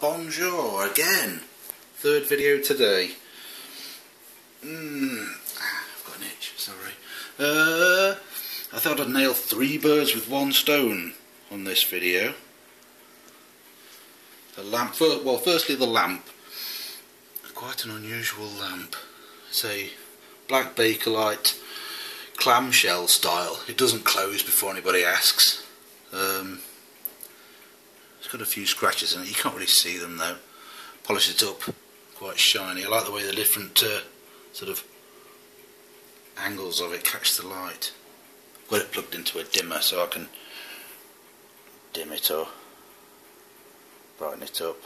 Bonjour again. Third video today. I've got an itch, sorry. I thought I'd nail 3 birds with 1 stone on this video. The lamp, well, firstly the lamp. Quite an unusual lamp. It's a black Bakelite clamshell style. It doesn't close before anybody asks. It's got a few scratches in it. You can't really see them though. Polish it up, quite shiny. I like the way the different sort of angles of it catch the light. I've got it plugged into a dimmer so I can dim it or brighten it up.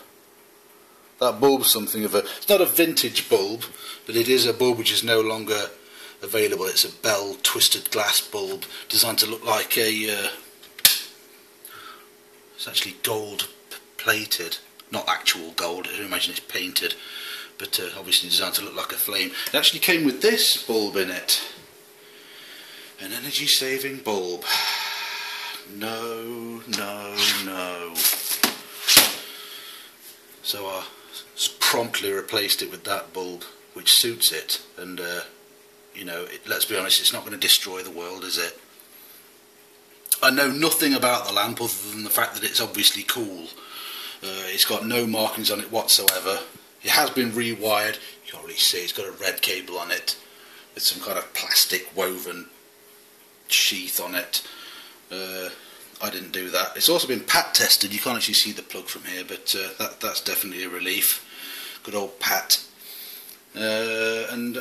That bulb's something of a... It's not a vintage bulb, but it is a bulb which is no longer available. It's a Bell twisted glass bulb designed to look like a... it's actually gold plated. Not actual gold, I imagine it's painted. But obviously designed to look like a flame. It actually came with this bulb in it. An energy saving bulb. No, no, no. So I promptly replaced it with that bulb, which suits it. And, you know, let's be honest, it's not going to destroy the world, is it? I know nothing about the lamp other than the fact that it's obviously cool. It's got no markings on it whatsoever. It has been rewired. You can't really see, it's got a red cable on it with some kind of plastic woven sheath on it. I didn't do that. It's also been pat tested. You can't actually see the plug from here, but that's definitely a relief. Good old pat. And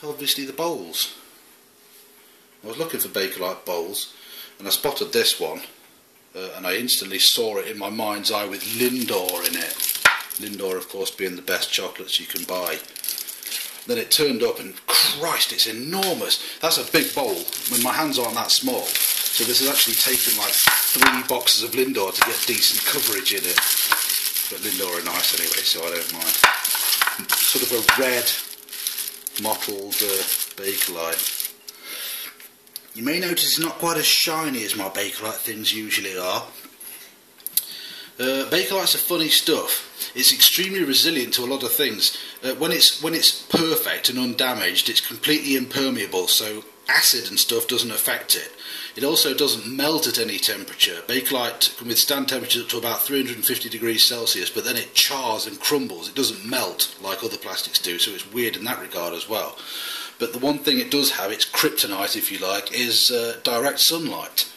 obviously the bowls. I was looking for Bakelite bowls and I spotted this one, and I instantly saw it in my mind's eye with Lindor in it. Lindor, of course, being the best chocolates you can buy. Then it turned up and Christ, it's enormous. That's a big bowl when my hands aren't that small. So this has actually taken like 3 boxes of Lindor to get decent coverage in it. But Lindor are nice anyway, so I don't mind. Sort of a red mottled Bakelite. You may notice it's not quite as shiny as my Bakelite things usually are. Bakelite's a funny stuff. It's extremely resilient to a lot of things. When it's perfect and undamaged, it's completely impermeable, so acid and stuff doesn't affect it. It also doesn't melt at any temperature. Bakelite can withstand temperatures up to about 350 degrees Celsius, but then it chars and crumbles. It doesn't melt like other plastics do, so it's weird in that regard as well. But the one thing it does have, its kryptonite if you like, is direct sunlight.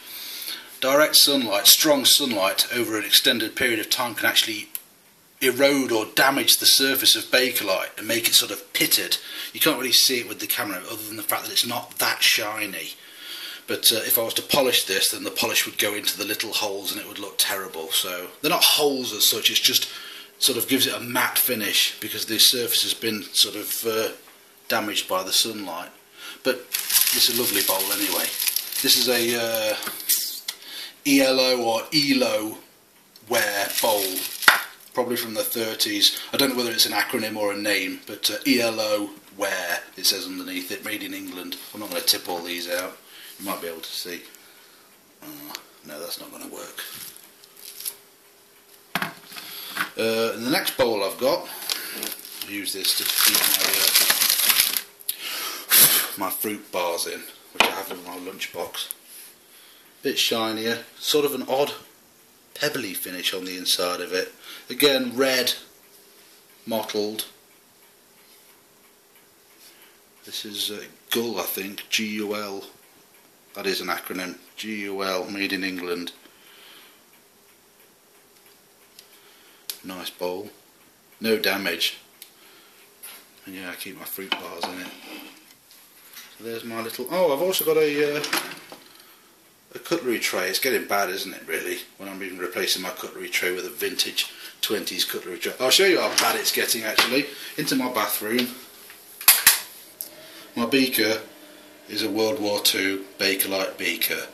Direct sunlight, strong sunlight over an extended period of time can actually erode or damage the surface of Bakelite and make it sort of pitted. You can't really see it with the camera other than the fact that it's not that shiny. But if I was to polish this, then the polish would go into the little holes and it would look terrible. So they're not holes as such, it's just sort of gives it a matte finish because the surface has been sort of damaged by the sunlight. But it's a lovely bowl anyway. This is a ELO or ELO Ware bowl, probably from the 30s. I don't know whether it's an acronym or a name, but ELO Ware, it says underneath it, made in England. I'm not going to tip all these out. You might be able to see. No, that's not going to work. And the next bowl I've got, I use this to keep my fruit bars in, which I have in my lunchbox. Bit shinier, sort of an odd pebbly finish on the inside of it. Again, red, mottled. This is G.U.L, I think, G.U.L. That is an acronym. G.U.L, made in England. Nice bowl. No damage. And yeah, I keep my fruit bars in it. So there's my little... Oh, I've also got a cutlery tray. It's getting bad, isn't it, really? When I'm even replacing my cutlery tray with a vintage 20s cutlery tray. I'll show you how bad it's getting, actually. Into my bathroom. My beaker is a World War II Bakelite beaker.